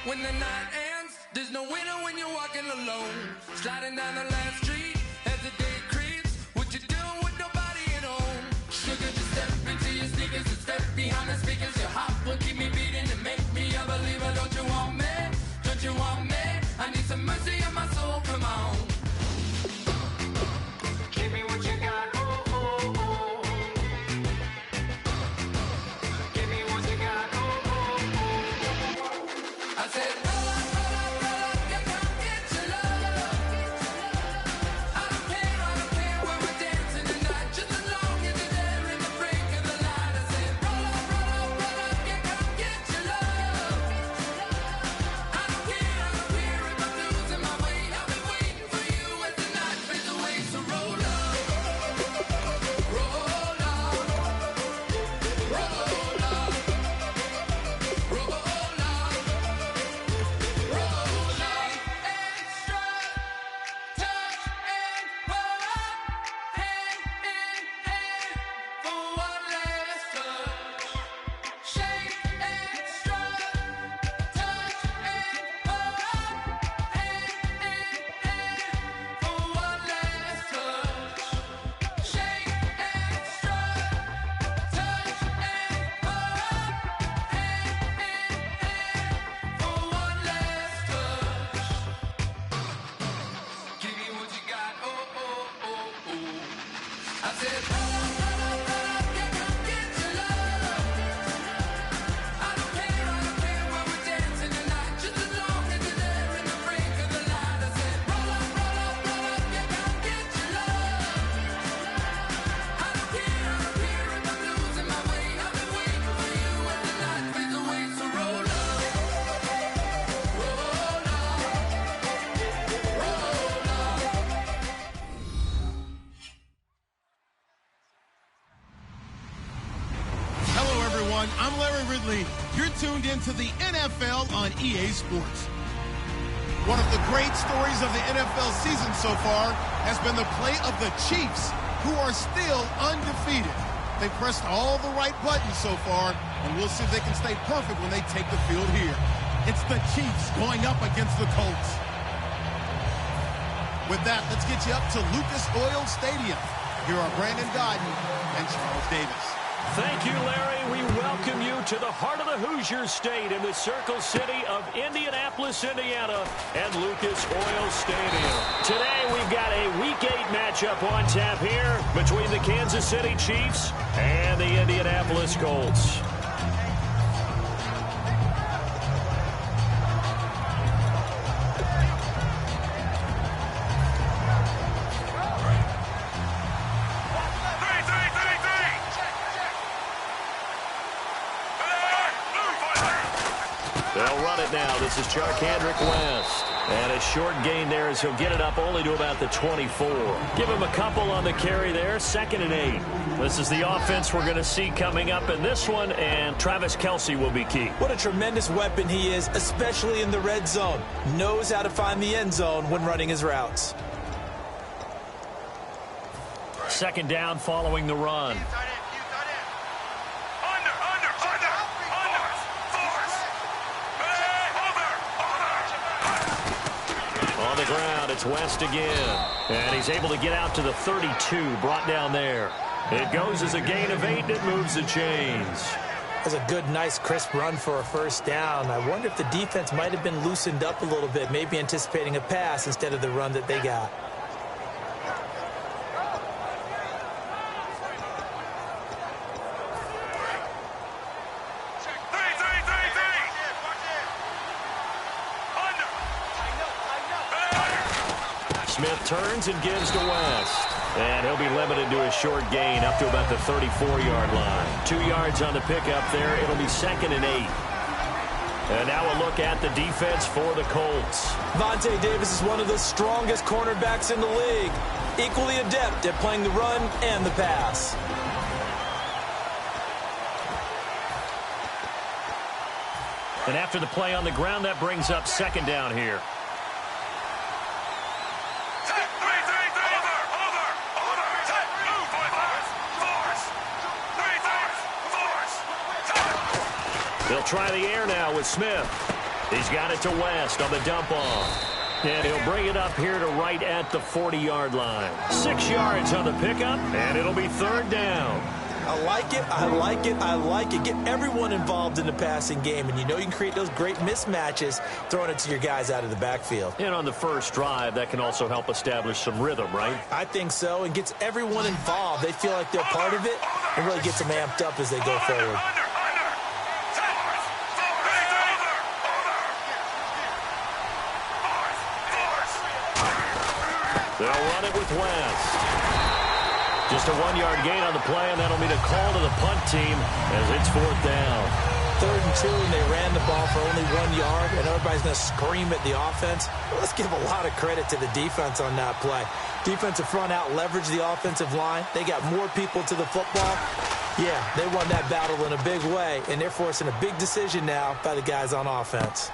When the night ends, there's no winner when you're walking alone. Sliding down the last street as the day creeps. What you doing with nobody at home? Sugar, just step into your sneakers and step behind the speakers. Your heart will keep me beating and make me a believer. Don't you want me? Don't you want me? I need some mercy in my soul, come on. Give me what you got, oh, oh, oh. Give me what you got, oh, oh, oh. I said, roll up, yeah, come get your love. I don't care where we're dancing tonight. Just as long as you're there in the break of the light. I said, roll up, yeah, come get your love. I don't care if I'm losing my way. I'll be waiting for you as the night fades away. So roll up, roll up, roll up, roll up, roll up. Extra touch and pull up, hand in hand for one last touch. Shake extra touch and pull up, hand in hand for one last touch. Shake extra touch and pull up, hand in hand for one last touch. Give me what you got, oh, oh, oh, oh. I said, roll up, yeah, come get your love. I don't care where we're dancing tonight. Just as long as you're there in the break of the light. I said, roll up, yeah, come get your love. I don't care if I'm losing my way. I've been waiting for you as the night fades away. So roll up, roll up, roll up. Hello, everyone. I'm Larry Ridley. You're tuned into the NFL on EA Sports. One of the great stories of the NFL season so far has been the play of the Chiefs, who are still undefeated. They pressed all the right buttons so far, and we'll see if they can stay perfect when they take the field here. It's the Chiefs going up against the Colts. With that, let's get you up to Lucas Oil Stadium. Here are Brandon Godden and Charles Davis. Thank you, Larry. We welcome you to the heart of the Hoosier State in the Circle City of Indianapolis, Indiana, and Lucas Oil Stadium. Today, we've got a Week 8 matchup on tap here between the Kansas City Chiefs and the Indianapolis Colts. They'll run it now. This is Charkandrick West. And a short gain there as he'll get it up only to about the 24. Give him a couple on the carry there. 2nd and 8. This is the offense we're going to see coming up in this one, and Travis Kelce will be key. What a tremendous weapon he is, especially in the red zone. Knows how to find the end zone when running his routes. 2nd down following the run. On the ground, it's West again. And he's able to get out to the 32, brought down there. It goes as a gain of 8, and it moves the chains. That's a good, nice, crisp run for a first down. I wonder if the defense might have been loosened up a little bit, maybe anticipating a pass instead of the run that they got. Smith turns and gives to West. And he'll be limited to a short gain up to about the 34-yard line. 2 yards on the pickup there. It'll be 2nd and 8. And now a look at the defense for the Colts. Vontae Davis is one of the strongest cornerbacks in the league. Equally adept at playing the run and the pass. And after the play on the ground, that brings up 2nd down here. They'll try the air now with Smith. He's got it to West on the dump off. And he'll bring it up here to right at the 40-yard line. 6 yards on the pickup, and it'll be third down. I like it, I like it, I like it. Get everyone involved in the passing game, and you know you can create those great mismatches throwing it to your guys out of the backfield. And on the first drive, that can also help establish some rhythm, right? I think so, and gets everyone involved. They feel like they're part of it, and really gets them amped up as they go forward. They'll run it with West. Just a 1-yard gain on the play, and that'll mean a call to the punt team as it's fourth down. 3rd and 2, and they ran the ball for only 1 yard, and everybody's going to scream at the offense. Well, let's give a lot of credit to the defense on that play. Defensive front out leveraged the offensive line. They got more people to the football. Yeah, they won that battle in a big way, and they're forcing a big decision now by the guys on offense.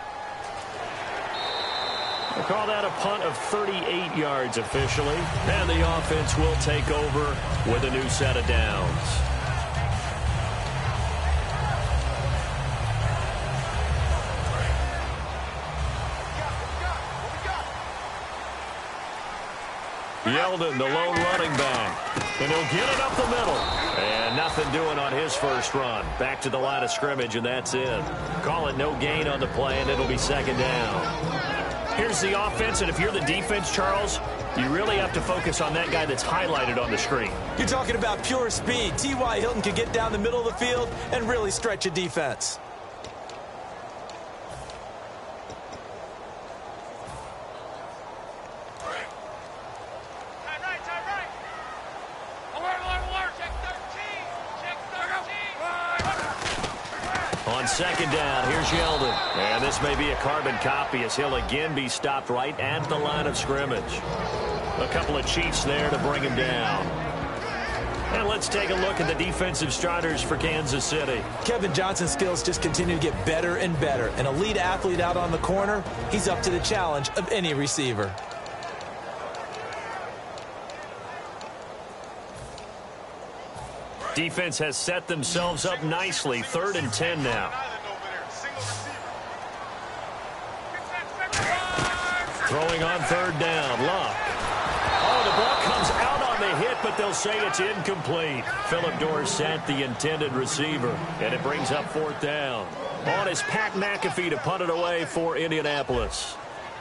We'll call that a punt of 38 yards officially. And the offense will take over with a new set of downs. Yeldon, the lone running back. And he'll get it up the middle. And nothing doing on his first run. Back to the line of scrimmage, and that's it. Call it no gain on the play, and it'll be second down. Here's the offense, and if you're the defense, Charles, you really have to focus on that guy that's highlighted on the screen. You're talking about pure speed. T.Y. Hilton can get down the middle of the field and really stretch a defense. On second down, here's Yeldon. And this may be a carbon copy as he'll again be stopped right at the line of scrimmage. A couple of cheats there to bring him down. And let's take a look at the defensive starters for Kansas City. Kevin Johnson's skills just continue to get better and better. An elite athlete out on the corner, he's up to the challenge of any receiver. Defense has set themselves up nicely. 3rd and 10 now. Throwing on 3rd down. Luck. Oh, the ball comes out on the hit, but they'll say it's incomplete. Phillip Dorsett, the intended receiver, and it brings up 4th down. On is Pat McAfee to punt it away for Indianapolis.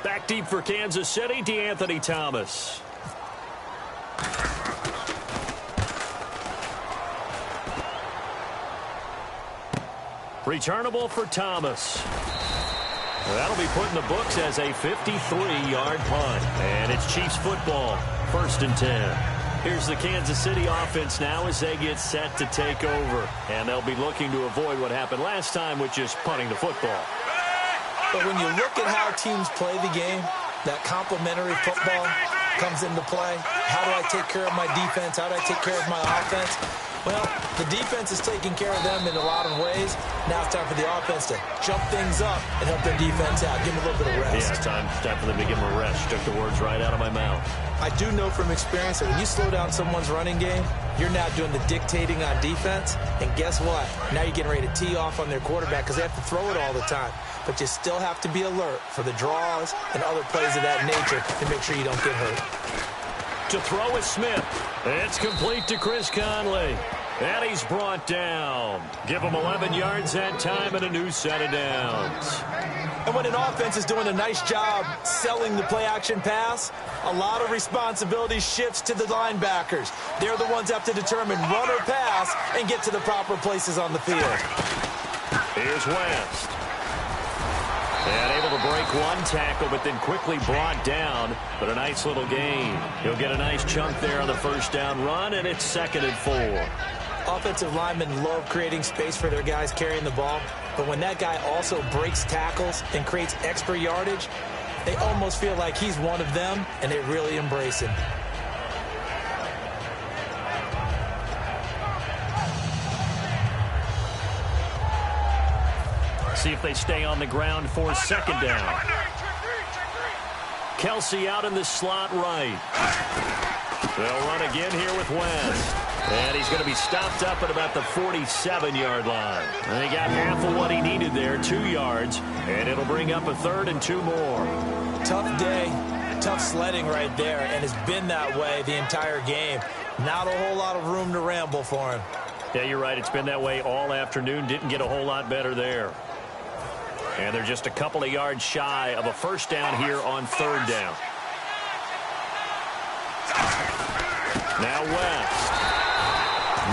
Back deep for Kansas City, DeAnthony Thomas. Returnable for Thomas. That'll be put in the books as a 53-yard punt. And it's Chiefs football, 1st and 10. Here's the Kansas City offense now as they get set to take over. And they'll be looking to avoid what happened last time, which is punting the football. But when you look at how teams play the game, that complementary football comes into play. How do I take care of my defense? How do I take care of my offense? Well, the defense is taking care of them in a lot of ways. Now it's time for the offense to jump things up and help their defense out. Give them a little bit of rest. Yeah, time for them to give them a rest. Took the words right out of my mouth. I do know from experience that when you slow down someone's running game, you're now doing the dictating on defense. And guess what? Now you're getting ready to tee off on their quarterback because they have to throw it all the time. But you still have to be alert for the draws and other plays of that nature to make sure you don't get hurt. To throw is Smith. It's complete to Chris Conley. And he's brought down. Give him 11 yards that time and a new set of downs. And when an offense is doing a nice job selling the play-action pass, a lot of responsibility shifts to the linebackers. They're the ones that have to determine run or pass and get to the proper places on the field. Here's West. And able to break one tackle, but then quickly brought down. But a nice little gain. He'll get a nice chunk there on the first down run, and it's 2nd and 4. Offensive linemen love creating space for their guys carrying the ball. But when that guy also breaks tackles and creates extra yardage, they almost feel like he's one of them, and they really embrace him. See if they stay on the ground for 2nd down. Kelsey out in the slot right. They'll run again here with West. And he's going to be stopped up at about the 47-yard line. And he got half of what he needed there, 2 yards. And it'll bring up a 3rd and 2 more. Tough day, tough sledding right there, and it's been that way the entire game. Not a whole lot of room to ramble for him. Yeah, you're right. It's been that way all afternoon. Didn't get a whole lot better there. And they're just a couple of yards shy of a first down here on 3rd down. Now West.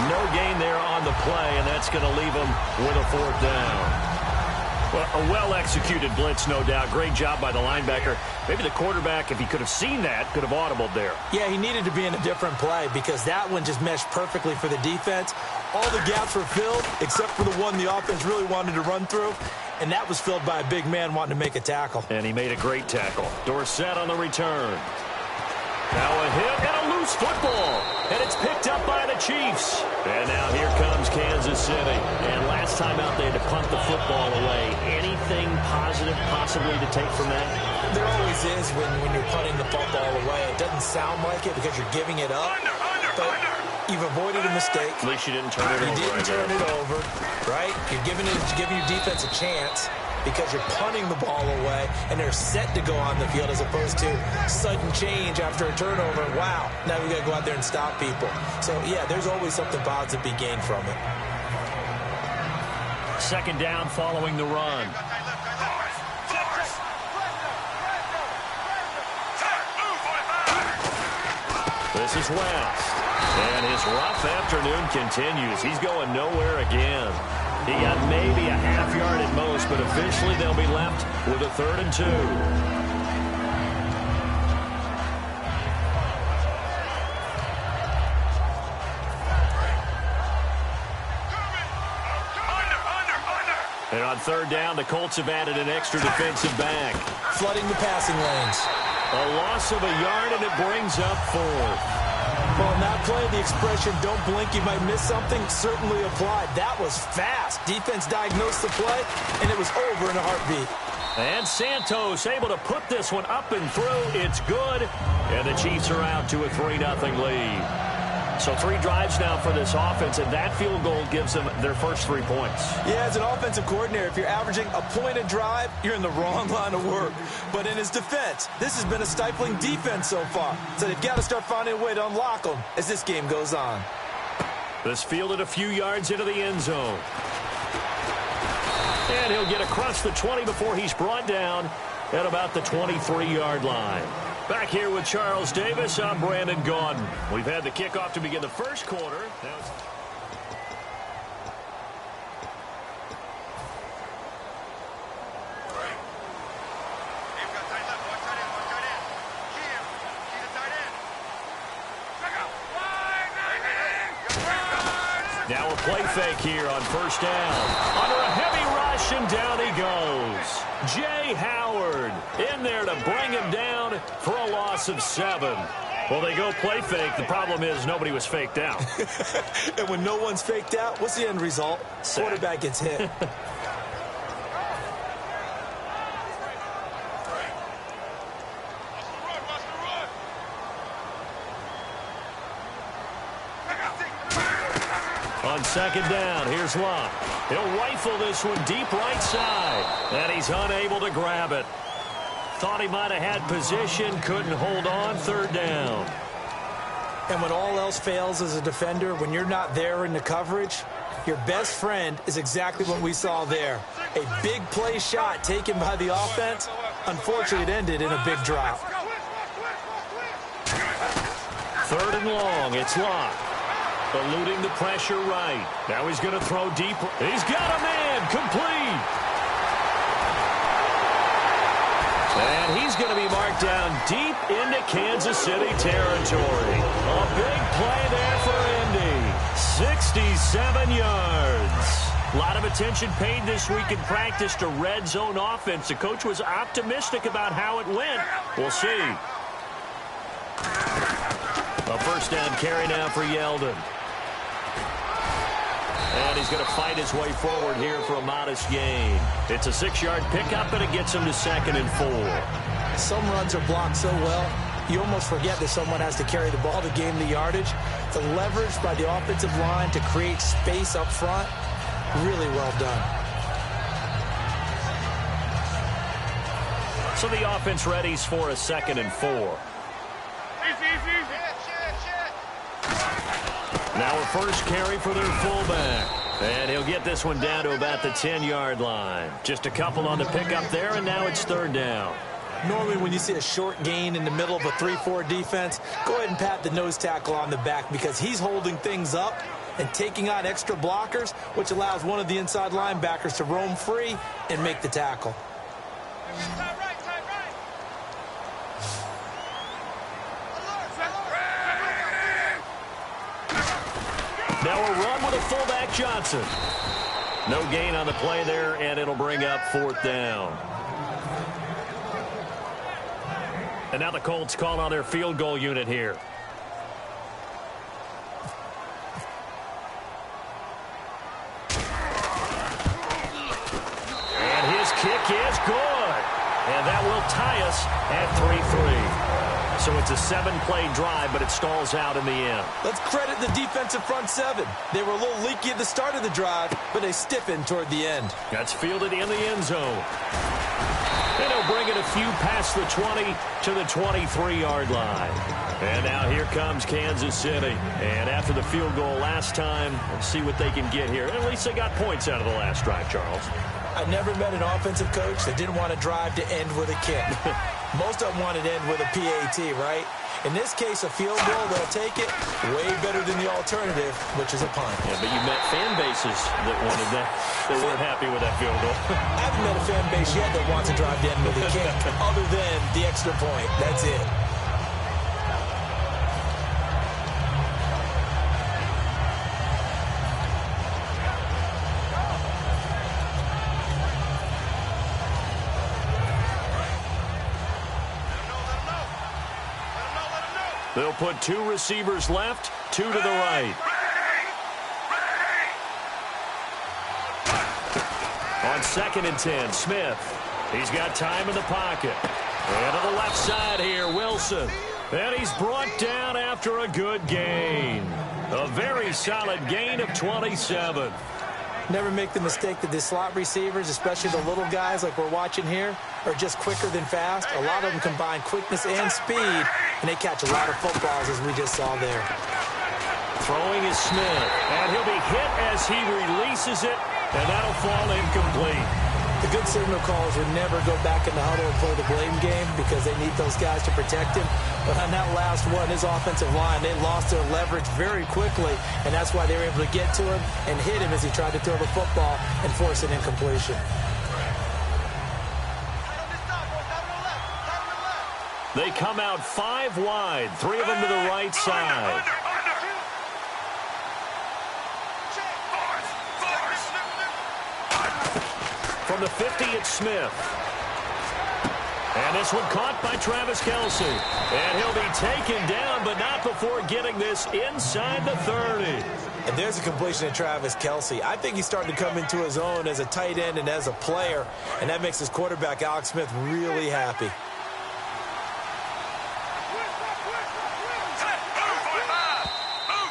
No gain there on the play, and that's going to leave him with a 4th down. Well, a well-executed blitz, no doubt. Great job by the linebacker. Maybe the quarterback, if he could have seen that, could have audibled there. Yeah, he needed to be in a different play because that one just meshed perfectly for the defense. All the gaps were filled except for the one the offense really wanted to run through, and that was filled by a big man wanting to make a tackle. And he made a great tackle. Dorsett on the return. Now a hit and a loose football. And it's picked up by the Chiefs. And now here comes Kansas City. And last time out they had to punt the football away. Anything positive possibly to take from that? There always is when you're punting the football away. It doesn't sound like it because you're giving it up. But you've avoided a mistake. At least you didn't turn it over. You didn't turn it over, right? You're giving your defense a chance because you're punting the ball away and they're set to go on the field as opposed to sudden change after a turnover. Wow, now we got to go out there and stop people. So, yeah, there's always something positive to be gained from it. 2nd down following the run. This is West. And his rough afternoon continues. He's going nowhere again. He got maybe a half yard at most, but officially they'll be left with a 3rd and 2. And on 3rd down, the Colts have added an extra defensive back. Flooding the passing lanes. A loss of a yard, and it brings up 4th. Well, in that play, the expression, don't blink, you might miss something, certainly applied. That was fast. Defense diagnosed the play, and it was over in a heartbeat. And Santos able to put this one up and through. It's good. And the Chiefs are out to a 3-0 lead. So 3 drives now for this offense, and that field goal gives them their first 3 points. Yeah, as an offensive coordinator, if you're averaging a point a drive, you're in the wrong line of work. But in his defense, this has been a stifling defense so far. So they've got to start finding a way to unlock them as this game goes on. This fielded a few yards into the end zone. And he'll get across the 20 before he's brought down at about the 23-yard line. Back here with Charles Davis, I'm Brandon Gaudin. We've had the kickoff to begin the first quarter. Now it's now a play fake here on 1st down. Under a heavy rush, and down he goes. Jay Howard in there to bring him down for a loss of 7. Well, they go play fake. The problem is nobody was faked out. And when no one's faked out, what's the end result? Quarterback gets hit. On 2nd down, here's Locke. He'll rifle this one deep right side, and he's unable to grab it. Thought he might have had position, couldn't hold on. 3rd down. And when all else fails as a defender, when you're not there in the coverage, your best friend is exactly what we saw there. A big play shot taken by the offense. Unfortunately, it ended in a big drop. 3rd and long, it's Locke. Eluding the pressure right. Now he's going to throw deep. He's got a man, complete. And he's going to be marked down deep into Kansas City territory. A big play there for Indy. 67 yards. A lot of attention paid this week in practice to red zone offense. The coach was optimistic about how it went. We'll see. A 1st down carry now for Yeldon. And he's going to fight his way forward here for a modest gain. It's a 6-yard pickup, and it gets him to 2nd and 4. Some runs are blocked so well, you almost forget that someone has to carry the ball to gain the yardage. The leverage by the offensive line to create space up front, really well done. So the offense readies for a 2nd and 4. Now a first carry for their fullback. And he'll get this one down to about the 10-yard line. Just a couple on the pickup there, and now it's 3rd down. Normally when you see a short gain in the middle of a 3-4 defense, go ahead and pat the nose tackle on the back because he's holding things up and taking on extra blockers, which allows one of the inside linebackers to roam free and make the tackle. Now a run with a fullback Johnson. No gain on the play there, and it'll bring up 4th down. And now the Colts call on their field goal unit here. And his kick is good. And that will tie us at 3-3. So it's a 7-play drive, but it stalls out in the end. Let's credit the defensive front 7. They were a little leaky at the start of the drive, but they stiffened toward the end. That's fielded in the end zone. And he'll bring it a few past the 20 to the 23-yard line. And now here comes Kansas City. And after the field goal last time, let's see what they can get here. At least they got points out of the last drive, Charles. I never met an offensive coach that didn't want to drive to end with a kick. Most of them wanted to end with a PAT, right? In this case, a field goal, they'll take it way better than the alternative, which is a punt. Yeah, but you met fan bases that wanted that. They weren't happy with that field goal. I haven't met a fan base yet that wants to drive to end with a kick other than the extra point. That's it. They'll put 2 receivers left, 2 to the right. On 2nd and 10, Smith. He's got time in the pocket. And to the left side here, Wilson. And he's brought down after a good gain. A very solid gain of 27. Never make the mistake that the slot receivers, especially the little guys like we're watching here, are just quicker than fast. A lot of them combine quickness and speed, and they catch a lot of footballs, as we just saw there. Throwing is Smith, and he'll be hit as he releases it, and that'll fall incomplete. The good signal callers would never go back in the huddle and play the blame game because they need those guys to protect him. But on that last one, his offensive line, they lost their leverage very quickly, and that's why they were able to get to him and hit him as he tried to throw the football and force an incompletion. They come out 5 wide, 3 of them to the right side. From the 50, it's Smith. And this one caught by Travis Kelce. And he'll be taken down, but not before getting this inside the 30. And there's a completion to Travis Kelce. I think he's starting to come into his own as a tight end and as a player, and that makes his quarterback, Alex Smith, really happy.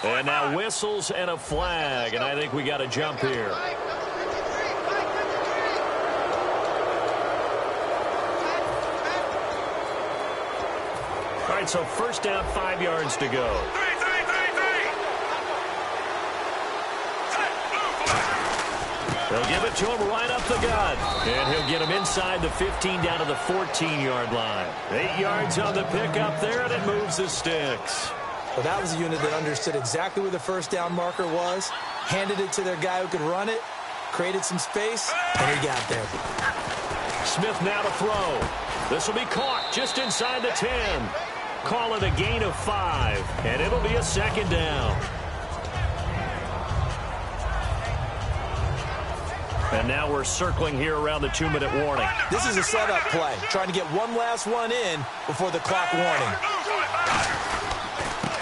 And now whistles and a flag, and I think we got a jump here. All right, so first down, 5 yards to go. They'll give it to him right up the gut. And he'll get him inside the 15 down to the 14-yard line. 8 yards on the pickup there, and it moves the sticks. Well, that was a unit that understood exactly where the first down marker was, handed it to their guy who could run it, created some space, and he got there. Smith now to throw. This will be caught just inside the 10. Call it a gain of 5, and it'll be a 2nd down. And now we're circling here around the 2-minute warning. This is a setup play, trying to get one last one in before the clock warning.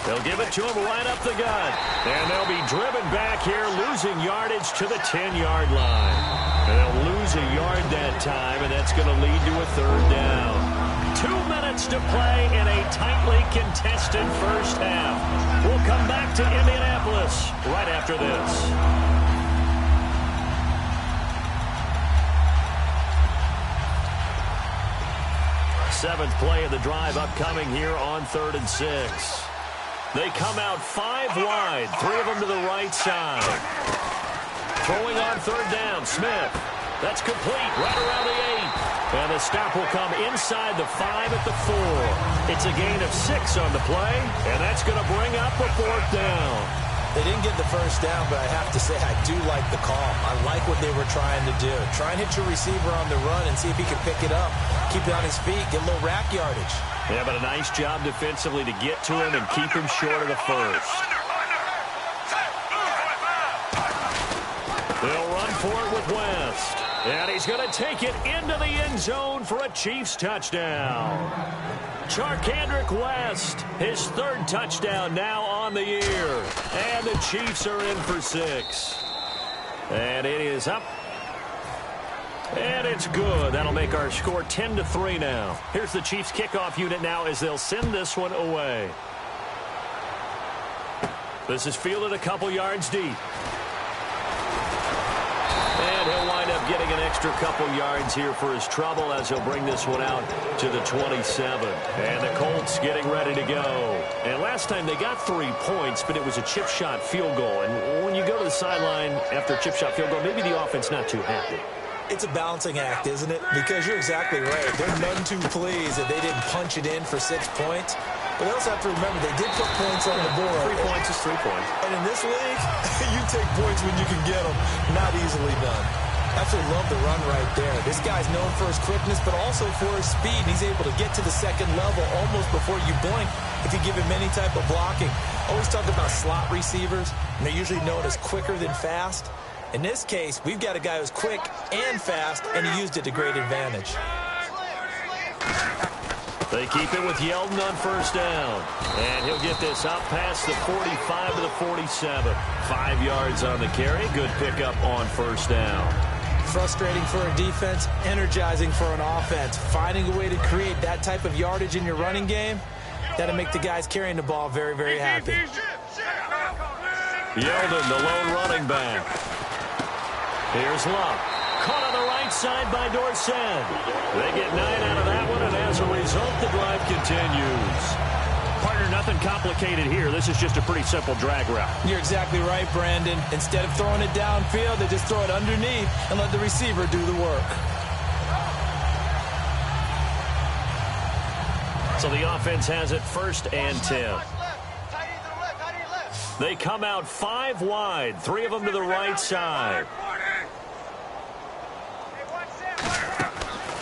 They'll give it to him right up the gut. And they'll be driven back here, losing yardage to the 10-yard line. And they'll lose a yard that time, and that's going to lead to a 3rd down. 2 minutes to play in a tightly contested first half. We'll come back to Indianapolis right after this. Seventh play of the drive upcoming here on 3rd and 6. They come out 5 wide, 3 of them to the right side. Throwing on 3rd down, Smith. That's complete right around the 8. And the stop will come inside the 5 at the 4. It's a gain of 6 on the play, and that's going to bring up a 4th down. They didn't get the first down, but I have to say I do like the call. I like what they were trying to do. Try and hit your receiver on the run and see if he can pick it up. Keep it on his feet, get a little rack yardage. Yeah, but a nice job defensively to get to him and keep him short of the first. They'll run for it with West. And he's going to take it into the end zone for a Chiefs touchdown. Charkandrick West, his 3rd touchdown now on the year. And the Chiefs are in for 6. And it is up. And it's good. That'll make our score 10-3 now. Here's the Chiefs kickoff unit now as they'll send this one away. This is fielded a couple yards deep. And he'll wind up getting an extra couple yards here for his trouble as he'll bring this one out to the 27. And the Colts getting ready to go. And last time they got 3 points, but it was a chip shot field goal. And when you go to the sideline after a chip shot field goal, maybe the offense not too happy. It's a balancing act, isn't it? Because you're exactly right. They're none too pleased that they didn't punch it in for 6 points. But they also have to remember they did put points on the board. 3 points is 3 points. And in this league, you take points when you can get them. Not easily done. Absolutely love the run right there. This guy's known for his quickness, but also for his speed. He's able to get to the 2nd level almost before you blink if you give him any type of blocking. Always talk about slot receivers, and they're usually known as quicker than fast. In this case, we've got a guy who's quick and fast, and he used it to great advantage. They keep it with Yeldon on 1st down. And he'll get this up past the 45 to the 47. 5 yards on the carry. Good pickup on 1st down. Frustrating for a defense, energizing for an offense. Finding a way to create that type of yardage in your running game, that'll make the guys carrying the ball very, very happy. Yeldon, the lone running back. Here's Luck. Caught on the right side by Dorsett. They get 9 out of that one, and as a result, the drive continues. Partner, nothing complicated here. This is just a pretty simple drag route. You're exactly right, Brandon. Instead of throwing it downfield, they just throw it underneath and let the receiver do the work. So the offense has it 1st and 10. They come out 5 wide, 3 of them to the right side.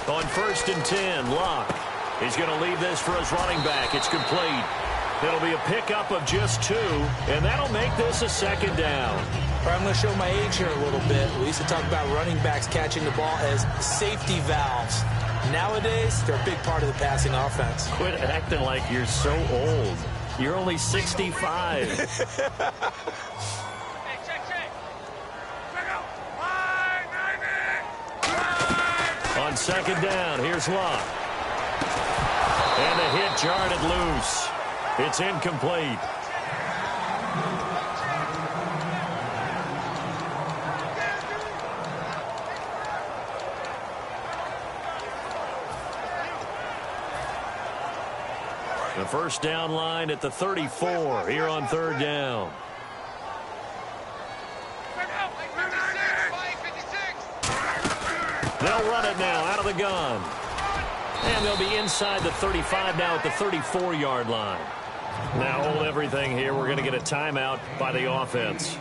On 1st and 10, Locke. He's going to leave this for his running back. It's complete. It'll be a pickup of just 2, and that'll make this a 2nd down. I'm going to show my age here a little bit. We used to talk about running backs catching the ball as safety valves. Nowadays, they're a big part of the passing offense. Quit acting like you're so old. You're only 65. On 2nd down, here's Locke. And the hit jarred it loose. It's incomplete. The 1st down line at the 34 here on 3rd down. They'll run it now out of the gun. And they'll be inside the 35 now at the 34-yard line. Now hold everything here. We're going to get a timeout by the offense.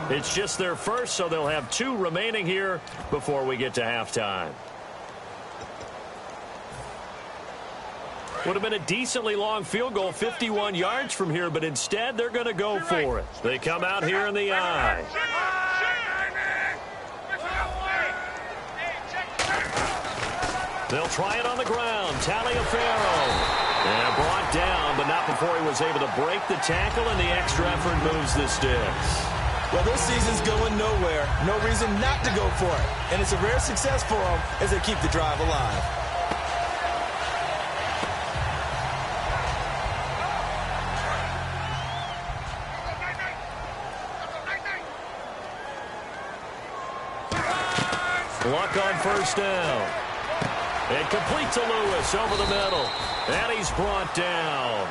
It's just their first, so they'll have 2 remaining here before we get to halftime. Would have been a decently long field goal, 51 yards from here, but instead they're going to go for it. They come out here in the I. They'll try it on the ground. Taliaferro. And brought down, but not before he was able to break the tackle, and the extra effort moves the sticks. Well, this season's going nowhere. No reason not to go for it. And it's a rare success for them as they keep the drive alive. Luck on first down. It complete to Lewis over the middle. And he's brought down.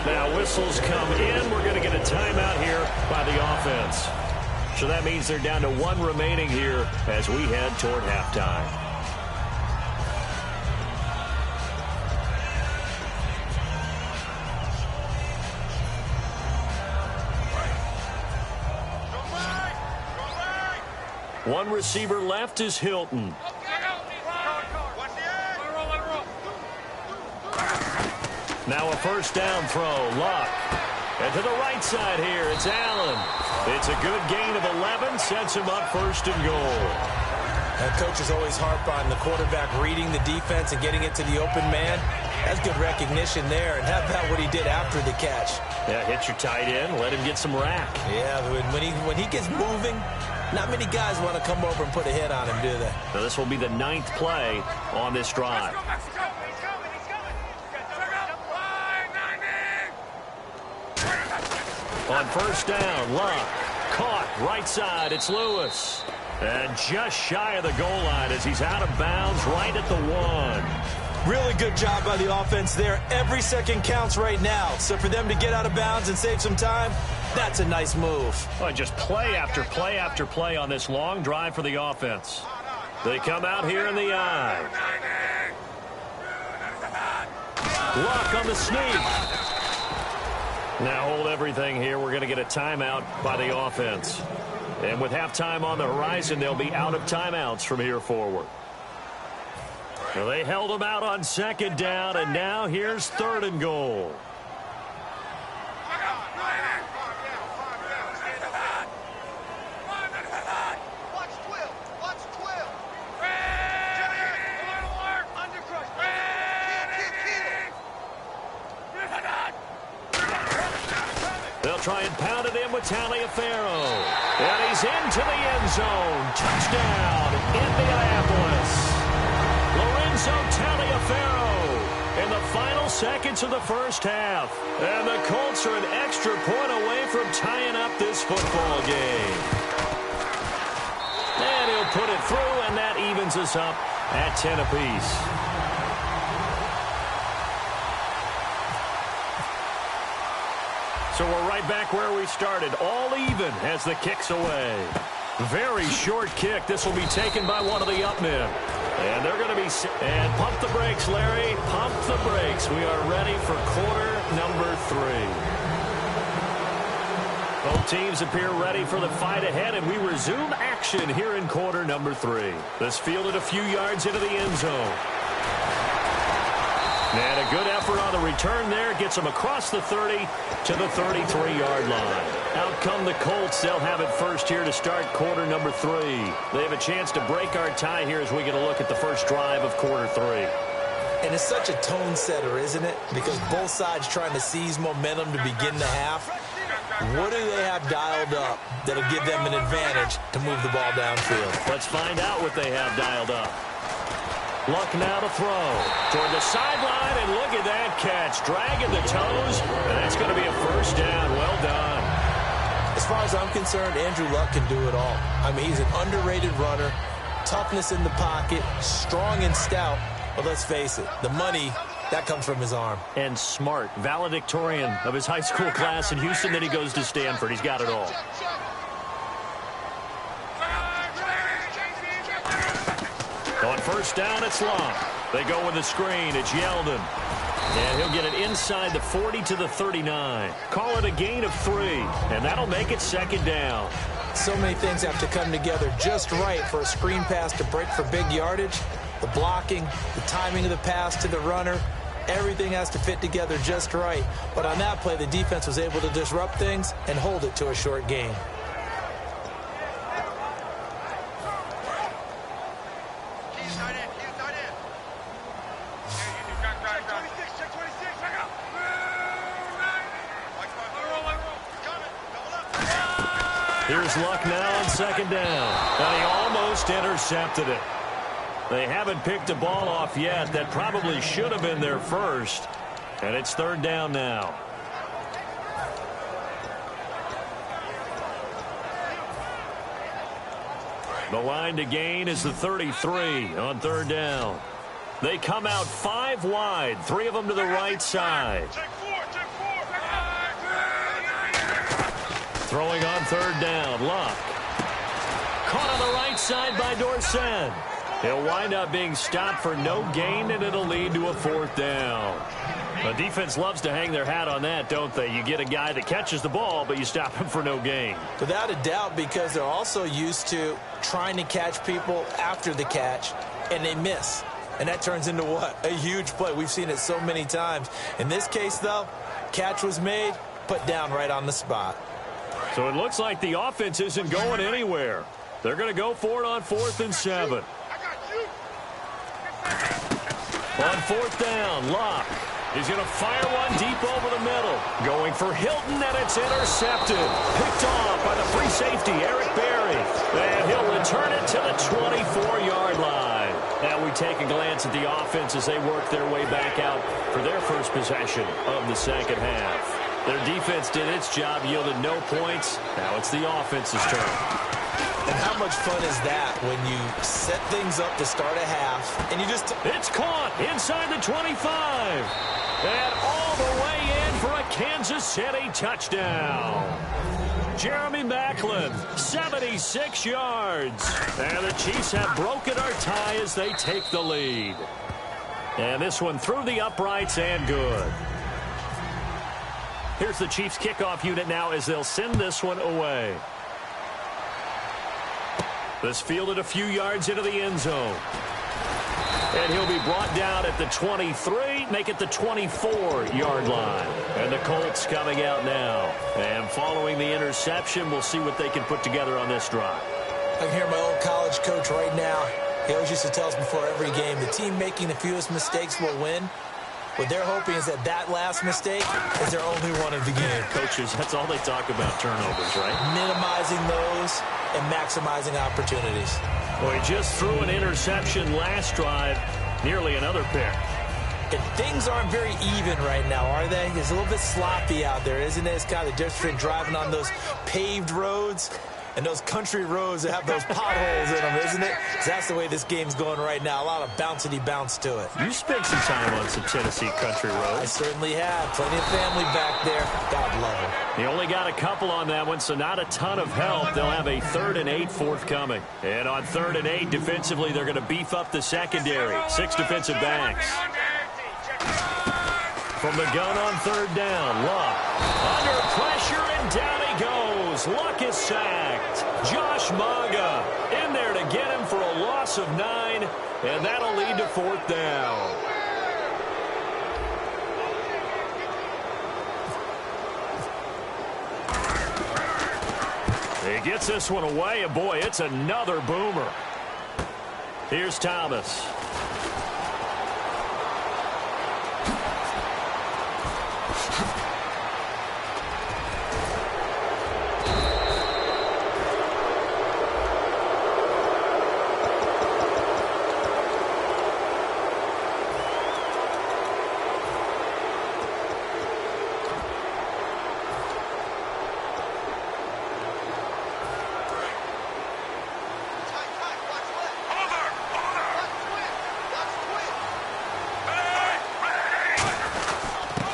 Now whistles come in. We're going to get a timeout here by the offense. So that means they're down to 1 remaining here as we head toward halftime. One receiver left is Hilton. Now a first down throw. Luck. And to the right side here, it's Allen. It's a good gain of 11. Sets him up first and goal. And coaches always harp on the quarterback reading the defense and getting it to the open man. That's good recognition there. And how about what he did after the catch? Yeah, hit your tight end. Let him get some rack. Yeah, when he gets moving, not many guys want to come over and put a hit on him, do they? Now this will be the 9th play on this drive. On first down, Luck. Caught right side. It's Lewis. And just shy of the goal line as he's out of bounds right at the 1. Really good job by the offense there. Every second counts right now. So for them to get out of bounds and save some time, that's a nice move. Well, just play after play after play on this long drive for the offense. They come out here in the eye. Luck on the sneak. Now hold everything here. We're going to get a timeout by the offense. And with halftime on the horizon, they'll be out of timeouts from here forward. Well, they held them out on second down, and now here's 3rd and goal. They'll try and pound it in with Taliaferro. And he's into the end zone. Touchdown, Indianapolis. Lorenzo Taliaferro in the final seconds of the first half. And the Colts are an extra point away from tying up this football game. And he'll put it through, and that evens us up at 10 apiece. So we're right back where we started, all even as the kick's away. Very short kick. This will be taken by one of the up men. And they're going to be... And pump the brakes, Larry. Pump the brakes. We are ready for quarter number 3. Both teams appear ready for the fight ahead, and we resume action here in quarter number 3. This fielded a few yards into the end zone. And a good effort on the return there. Gets them across the 30 to the 33-yard line. Out come the Colts. They'll have it first here to start quarter number 3. They have a chance to break our tie here as we get a look at the first drive of quarter 3. And it's such a tone setter, isn't it? Because both sides trying to seize momentum to begin the half. What do they have dialed up that'll give them an advantage to move the ball downfield? Let's find out what they have dialed up. Luck now to throw toward the sideline, and look at that catch. Dragging the toes, and that's going to be a first down. Well done. As far as I'm concerned, Andrew Luck can do it all. I mean, he's an underrated runner, toughness in the pocket, strong and stout. But let's face it, the money, that comes from his arm. And smart, valedictorian of his high school class in Houston. Then he goes to Stanford. He's got it all. On first down, it's Luck. They go with the screen. It's Yeldon. And he'll get it inside the 40 to the 39. Call it a gain of 3, and that'll make it second down. So many things have to come together just right for a screen pass to break for big yardage. The blocking, the timing of the pass to the runner, everything has to fit together just right. But on that play, the defense was able to disrupt things and hold it to a short gain. Here's Luck now on second down. And he almost intercepted it. They haven't picked a ball off yet. That probably should have been their first. And it's third down now. The line to gain is the 33 on third down. They come out 5 wide, 3 of them to the right side. Throwing on third down, Luck. Caught on the right side by Dorsett. He'll wind up being stopped for no gain, and it'll lead to a 4th down. The defense loves to hang their hat on that, don't they? You get a guy that catches the ball, but you stop him for no gain. Without a doubt, because they're also used to trying to catch people after the catch, and they miss. And that turns into what? A huge play. We've seen it so many times. In this case, though, catch was made, put down right on the spot. So it looks like the offense isn't going anywhere. They're going to go for it on 4th and 7. On 4th down, Locke. He's going to fire one deep over the middle. Going for Hilton, and it's intercepted. Picked off by the free safety, Eric Berry. And he'll return it to the 24-yard line. Now we take a glance at the offense as they work their way back out for their first possession of the second half. Their defense did its job, yielded no points. Now it's the offense's turn. And how much fun is that when you set things up to start a half and you just... It's caught inside the 25. And all the way in for a Kansas City touchdown. Jeremy Maclin, 76 yards. And the Chiefs have broken our tie as they take the lead. And this one through the uprights and good. Here's the Chiefs kickoff unit now as they'll send this one away. This fielded a few yards into the end zone. And he'll be brought down at the 23, make it the 24-yard line. And the Colts coming out now. And following the interception, we'll see what they can put together on this drive. I can hear my old college coach right now. He always used to tell us before every game, the team making the fewest mistakes will win. What they're hoping is that last mistake is their only one of the game. Coaches, that's all they talk about, turnovers, right? Minimizing those and maximizing opportunities. Well, he just threw an interception last drive, nearly another pick. And things aren't very even right now, are they? It's a little bit sloppy out there, isn't it? It's kind of the difference between driving on those paved roads and those country roads that have those potholes in them, isn't it? 'Cause that's the way this game's going right now. A lot of bouncy bounce to it. You spent some time on some Tennessee country roads. I certainly have. Plenty of family back there. God love them. He only got a couple on that one, so not a ton of help. They'll have a 3rd and 8 forthcoming. And on 3rd and 8, defensively, they're going to beef up the secondary. 6 defensive backs. From the gun on 3rd down, Luck. Under pressure, and down he goes. Luck is sacked. Josh Maga in there to get him for a loss of 9, and that'll lead to 4th down. He gets this one away, and boy, it's another boomer. Here's Thomas.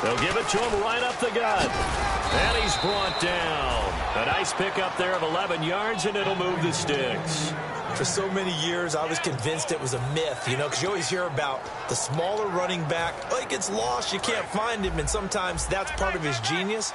They'll give it to him right up the gut. And he's brought down. A nice pickup there of 11 yards, and it'll move the sticks. For so many years, I was convinced it was a myth, you know, because you always hear about the smaller running back. Oh, he gets lost, you can't find him, and sometimes that's part of his genius.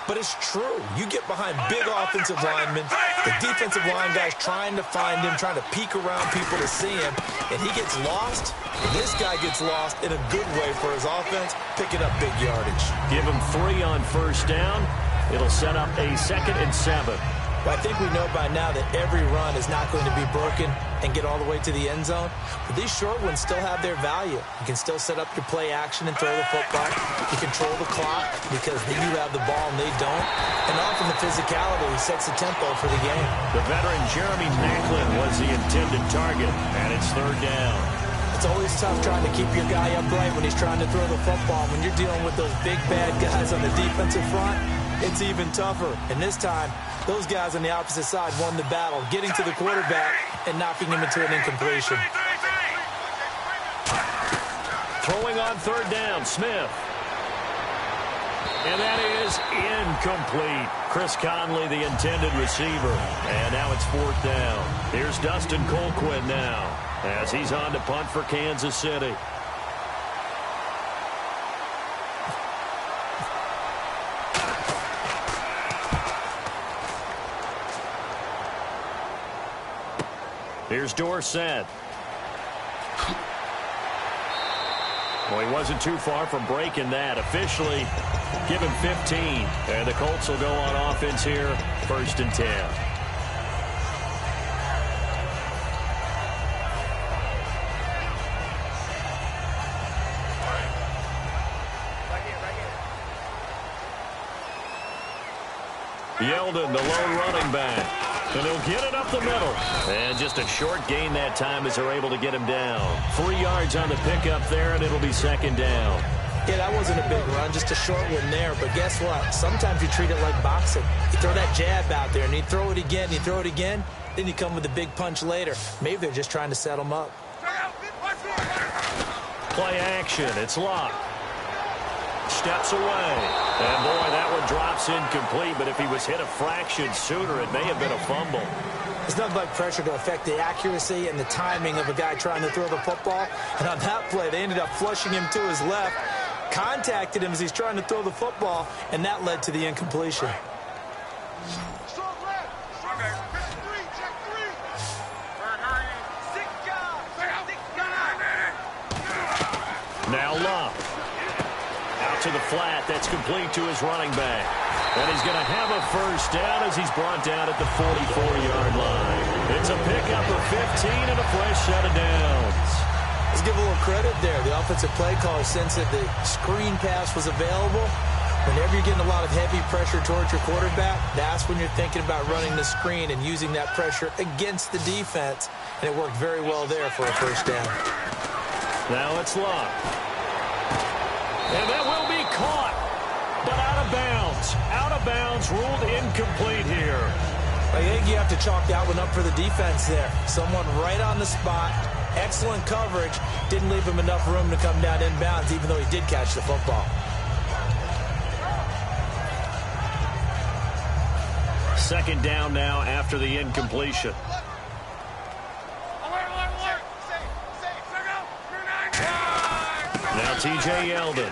But it's true. You get behind big offensive linemen, the defensive line guys trying to find him, trying to peek around people to see him, and he gets lost. This guy gets lost in a good way for his offense, picking up big yardage. Give him 3 on 1st down. It'll set up a 2nd and 7. But I think we know by now that every run is not going to be broken and get all the way to the end zone. But these short ones still have their value. You can still set up your play action and throw the football. You control the clock because you have the ball and they don't. And often the physicality sets the tempo for the game. The veteran Jeremy Maclin was the intended target, and it's 3rd down. It's always tough trying to keep your guy upright when he's trying to throw the football. When you're dealing with those big, bad guys on the defensive front, it's even tougher. And this time, those guys on the opposite side won the battle, getting to the quarterback and knocking him into an incompletion. Throwing on third down, Smith. And that is incomplete. Chris Conley, the intended receiver. And now it's fourth down. Here's Dustin Colquitt now as he's on to punt for Kansas City. Here's Dorsett. Well, he wasn't too far from breaking that. Officially, give him 15. And the Colts will go on offense here, 1st and 10. Yeldon, the lone running back. And he'll get it up the middle. And just a short gain that time as they're able to get him down. 3 yards on the pickup there, and it'll be 2nd down. Yeah, that wasn't a big run, just a short one there. But guess what? Sometimes you treat it like boxing. You throw that jab out there, and you throw it again, you throw it again, then you come with a big punch later. Maybe they're just trying to set him up. Play action. It's locked. Steps away. And, boy, that one drops incomplete. But if he was hit a fraction sooner, it may have been a fumble. There's nothing like pressure to affect the accuracy and the timing of a guy trying to throw the football. And on that play, they ended up flushing him to his left, contacted him as he's trying to throw the football, and that led to the incompletion. Now Love. Out to the flat. That's complete to his running back. And he's going to have a first down as he's brought down at the 44-yard line. It's a pickup of 15 and a fresh set of downs. Let's give a little credit there. The offensive play caller sensed that the screen pass was available. Whenever you're getting a lot of heavy pressure towards your quarterback, that's when you're thinking about running the screen and using that pressure against the defense. And it worked very well there for a first down. Now it's Love. And that will be caught, but out of bounds. Out of bounds, ruled incomplete here. I think you have to chalk that one up for the defense there. Someone right on the spot, excellent coverage, didn't leave him enough room to come down inbounds, even though he did catch the football. Second down now after the incompletion. Now T.J. Yeldon.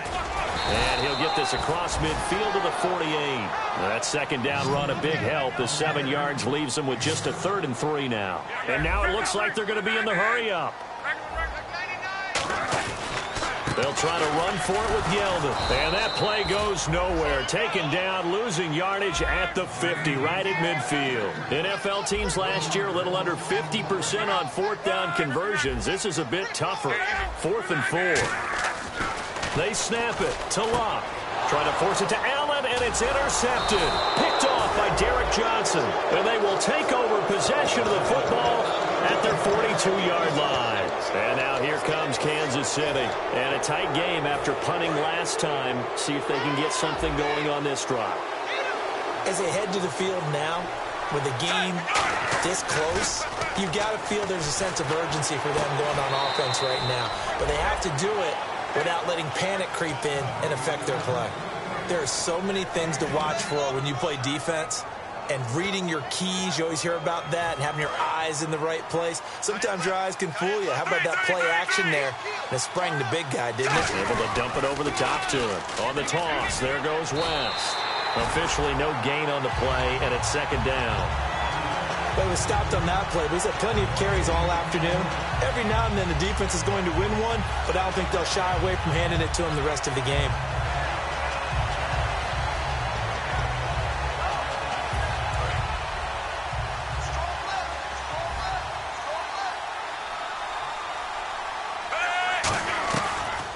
And he'll get this across midfield to the 48. That second down run a big help. The 7 yards leaves them with just a 3rd and 3 now. And now it looks like they're going to be in the hurry-up. They'll try to run for it with Yeldon. And that play goes nowhere. Taken down, losing yardage at the 50, right at midfield. NFL teams last year a little under 50% on 4th down conversions. This is a bit tougher. 4th and 4. They snap it to Locke. Trying to force it to Allen, and it's intercepted. Picked off by Derek Johnson. And they will take over possession of the football at their 42-yard line. And now here comes Kansas City. And a tight game after punting last time. See if they can get something going on this drive. As they head to the field now, with the game this close, you've got to feel there's a sense of urgency for them going on offense right now. But they have to do it without letting panic creep in and affect their play. There are so many things to watch for when you play defense. And reading your keys, you always hear about that, and having your eyes in the right place. Sometimes your eyes can fool you. How about that play action there? And it sprang the big guy, didn't it? Able to dump it over the top to him. On the toss, there goes West. Officially no gain on the play, and it's second down. But it was stopped on that play. We've had plenty of carries all afternoon. Every now and then the defense is going to win one, but I don't think they'll shy away from handing it to them the rest of the game.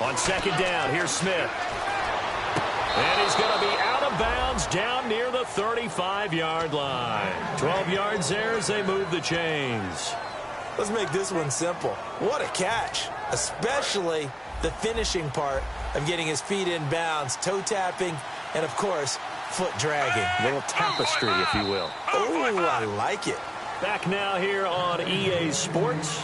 On second down, here's Smith. And he's going to be out of bounds down near the 35-yard line. 12 yards there as they move the chains. Let's make this one simple. What a catch, especially the finishing part of getting his feet in bounds, toe tapping, and, of course, foot dragging. A little tapestry, if you will. Oh, I like it. Back now here on EA Sports.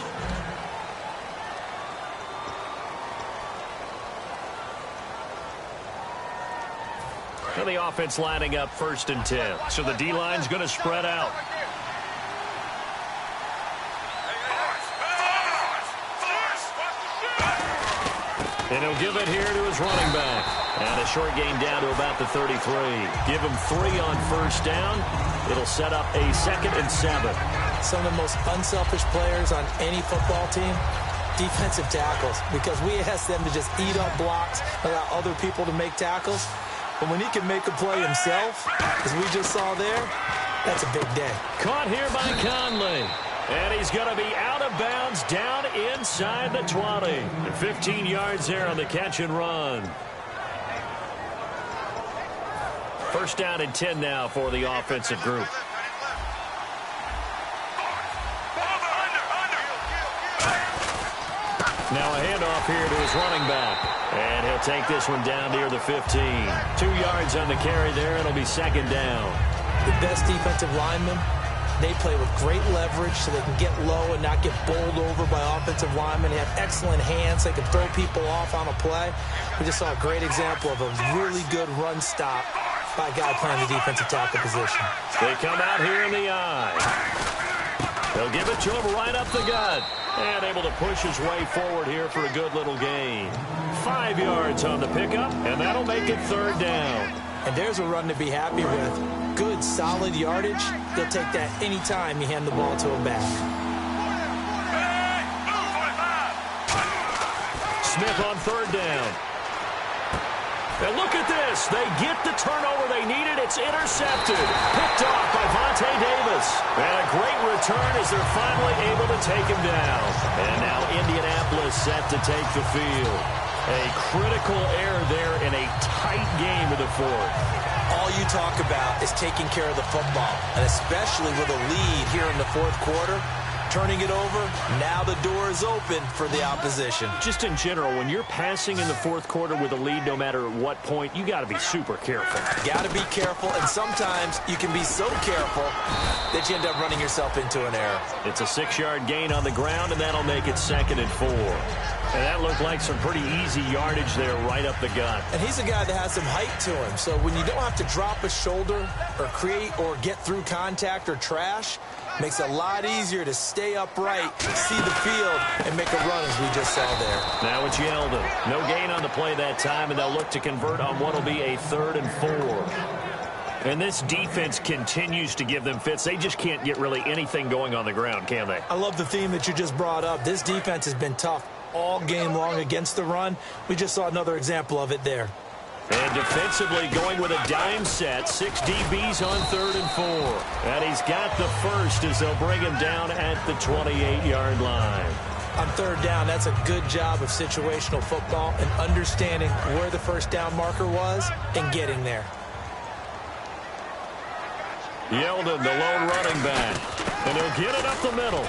And the offense lining up 1st and 10. So the D-line's going to spread out. And he'll give it here to his running back. And a short gain down to about the 33. Give him 3 on 1st down. It'll set up a 2nd and 7. Some of the most unselfish players on any football team, defensive tackles, because we ask them to just eat up blocks, allow other people to make tackles. But when he can make a play himself, as we just saw there, that's a big day. Caught here by Conley. And he's going to be out of bounds down inside the 20. 15 yards there on the catch and run. 1st down and 10 now for the offensive group. Now a handoff here to his running back. And he'll take this one down near the 15. 2 yards on the carry there. It'll be 2nd down. The best defensive linemen, they play with great leverage so they can get low and not get bowled over by offensive linemen. They have excellent hands. They can throw people off on a play. We just saw a great example of a really good run stop by a guy playing the defensive tackle position. They come out here in the eye. They'll give it to him right up the gut. And able to push his way forward here for a good little gain. 5 yards on the pickup, and that'll make it 3rd down. And there's a run to be happy with. Good, solid yardage. They'll take that anytime you hand the ball to him back. Smith on 3rd down. And look at this. They get the turnover they needed. It's intercepted. Picked off by Vontae Davis. And a great return as they're finally able to take him down. And now Indianapolis set to take the field. A critical error there in a tight game of the 4th. All you talk about is taking care of the football, and especially with a lead here in the 4th quarter. Turning it over, now the door is open for the opposition. Just in general, when you're passing in the 4th quarter with a lead, no matter what point, you got to be super careful. Got to be careful, and sometimes you can be so careful that you end up running yourself into an error. It's a 6-yard gain on the ground, and that'll make it 2nd and 4. And that looked like some pretty easy yardage there right up the gut. And he's a guy that has some height to him, so when you don't have to drop a shoulder or create or get through contact or trash, makes it a lot easier to stay upright, see the field, and make a run as we just saw there. Now it's Yeldon. No gain on the play that time, and they'll look to convert on what will be a 3rd and 4. And this defense continues to give them fits. They just can't get really anything going on the ground, can they? I love the theme that you just brought up. This defense has been tough all game long against the run. We just saw another example of it there. And defensively going with a dime set. 6 DBs on 3rd and 4. And he's got the first as they'll bring him down at the 28-yard line. On 3rd down, that's a good job of situational football and understanding where the 1st down marker was and getting there. Yeldon, the lone running back. And he'll get it up the middle.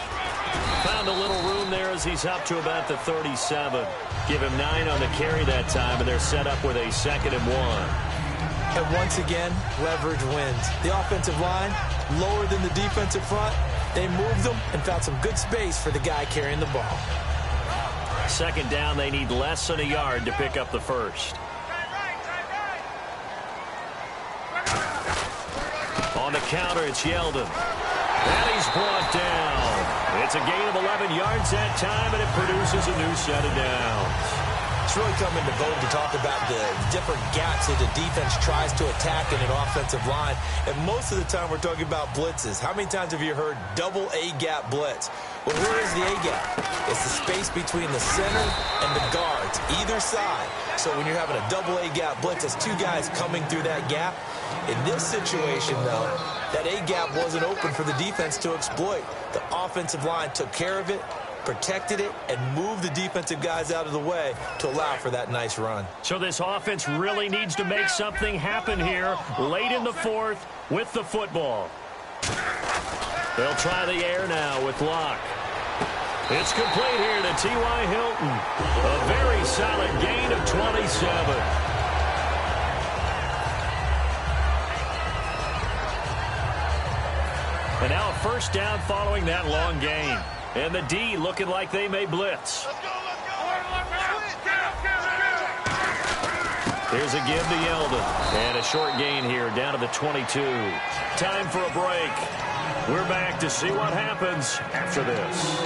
Found a little room there as he's up to about the 37. Give him 9 on the carry that time, and they're set up with a 2nd and 1. And once again, leverage wins. The offensive line, lower than the defensive front. They moved them and found some good space for the guy carrying the ball. 2nd down, they need less than a yard to pick up the first. On the counter, it's Yeldon. And he's brought down. It's a gain of 11 yards that time, and it produces a new set of downs. It's really come into vogue to talk about the different gaps that the defense tries to attack in an offensive line. And most of the time we're talking about blitzes. How many times have you heard double A-gap blitz? Well, where is the A-gap? It's the space between the center and the guards, either side. So when you're having a double A-gap blitz, it's 2 guys coming through that gap. In this situation, though, that A-gap wasn't open for the defense to exploit. The offensive line took care of it, protected it, and moved the defensive guys out of the way to allow for that nice run. So this offense really needs to make something happen here late in the 4th with the football. They'll try the air now with Locke. It's complete here to T.Y. Hilton. A very solid gain of 27. first down following that long gain. And the D looking like they may blitz. Here's a give to Yeldon. And a short gain here down to the 22. Time for a break. We're back to see what happens after this.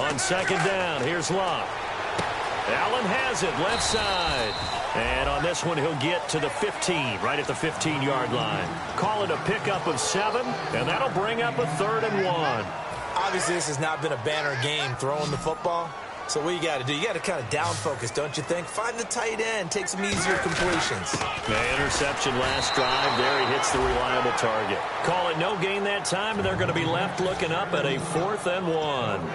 On second down, here's Locke. Allen has it, left side. And on this one, he'll get to the 15, right at the 15-yard line. Call it a pickup of 7, and that'll bring up a 3rd and 1. Obviously, this has not been a banner game throwing the football. So what you got to do, you got to kind of down focus, don't you think? Find the tight end, take some easier completions. Interception last drive. There he hits the reliable target. Call it no gain that time, and they're going to be left looking up at a 4th and 1.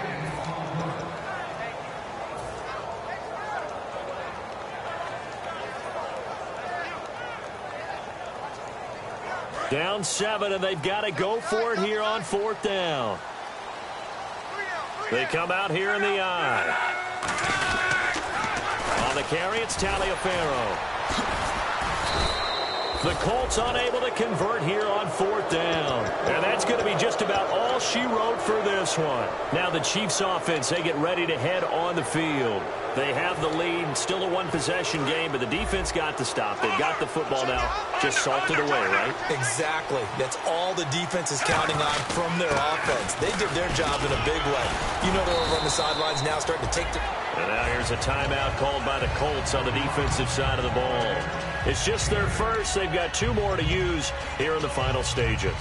Down 7, and they've got to go for it here on 4th down. They come out here in the eye. On the carry, it's Taliaferro. The Colts unable to convert here on 4th down. And that's going to be just about all she wrote for this one. Now the Chiefs offense, they get ready to head on the field. They have the lead, still a one-possession game, but the defense got to stop. They've got the football now, just salted away, right? Exactly. That's all the defense is counting on from their offense. They did their job in a big way. You know they're over on the sidelines now starting to take the... And now here's a timeout called by the Colts on the defensive side of the ball. It's just their first. They've got 2 more to use here in the final stages.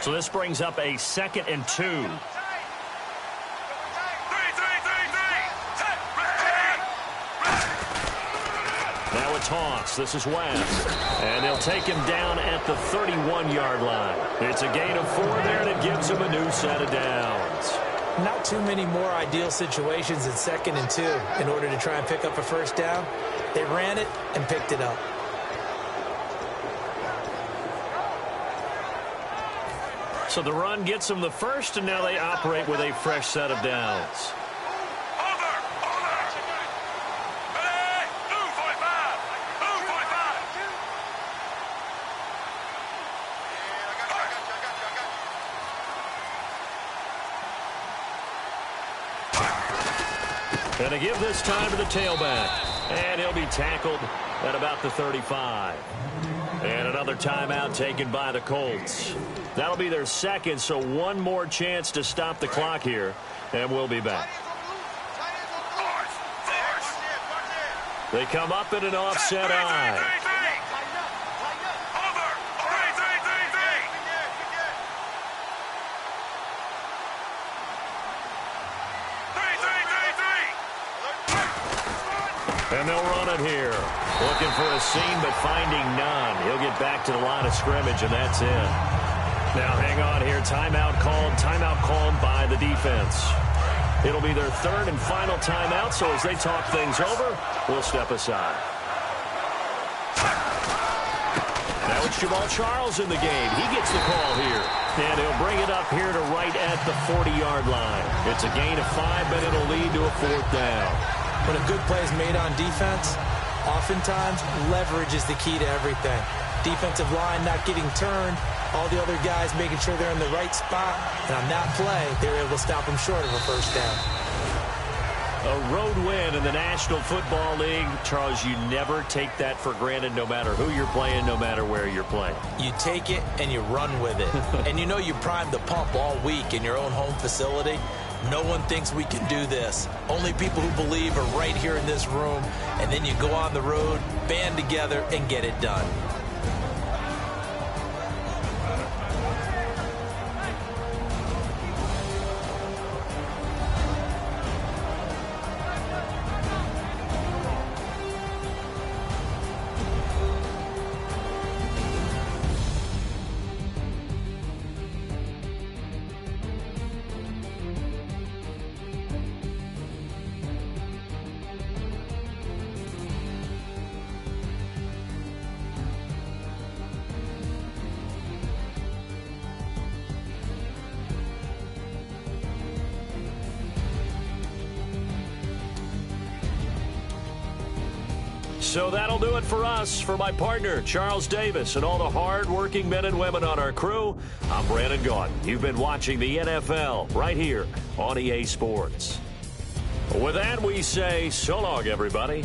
So this brings up a 2nd and 2. Now a toss. This is West. And they'll take him down at the 31-yard line. It's a gain of 4 there, and it gives him a new set of downs. Not too many more ideal situations in 2nd and 2 in order to try and pick up a first down. They ran it and picked it up. So the run gets them the first, and now they operate with a fresh set of downs. And a give this time to the tailback. And he'll be tackled at about the 35. And another timeout taken by the Colts. That'll be their 2nd, so 1 more chance to stop the clock here. And we'll be back. They come up in an offset eye. And they'll run it here. Looking for a seam, but finding none. He'll get back to the line of scrimmage, and that's it. Now, hang on here. Timeout called by the defense. It'll be their 3rd and final timeout, so as they talk things over, we'll step aside. Now it's Jamal Charles in the game. He gets the call here. And he'll bring it up here to right at the 40-yard line. It's a gain of 5, but it'll lead to a 4th down. When a good play is made on defense, oftentimes leverage is the key to everything. Defensive line not getting turned, all the other guys making sure they're in the right spot, and on that play, they were able to stop them short of a first down. A road win in the National Football League. Charles, you never take that for granted no matter who you're playing, no matter where you're playing. You take it and you run with it. And you know you primed the pump all week in your own home facility. No one thinks we can do this. Only people who believe are right here in this room. And then you go on the road, band together, and get it done. So that'll do it for us. For my partner, Charles Davis, and all the hard-working men and women on our crew, I'm Brandon Gaudin. You've been watching the NFL right here on EA Sports. With that, we say so long, everybody.